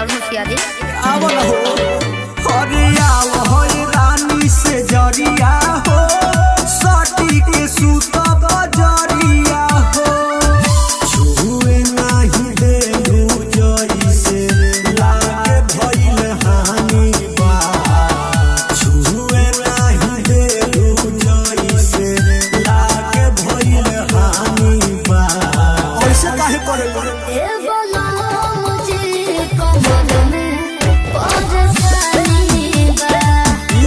और मुखियादी आवल हो अरे आव हो रानी से जरिया हो सटी के सूत बजरिया हो छुए नहीं दे जइसे लागे भइल हानि बा छुए नहीं दे जइसे लागे भइल हानि बा ऐसे काहे करे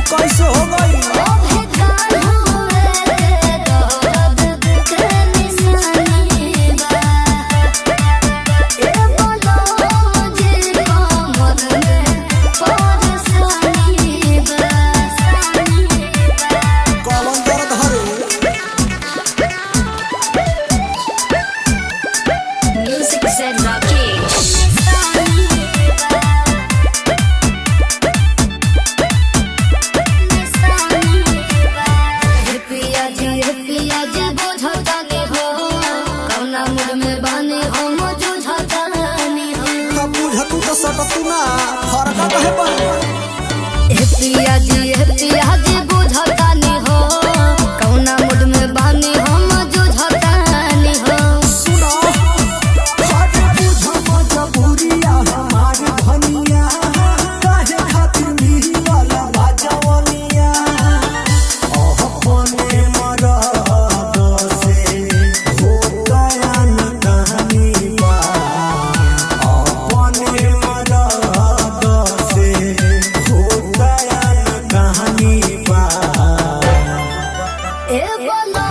कैसे हो गई पिया जी बुझतानी हो कौना मूड में बानी हम जुझतानी हो सुनो हट बुझ मजबूरिया हमारी धनिया काहे खातिर मिलल बाजवनिया अपने मरद से हो गया न कहानी बा अपने मरद से हो गया न कहानी बा ए बोलो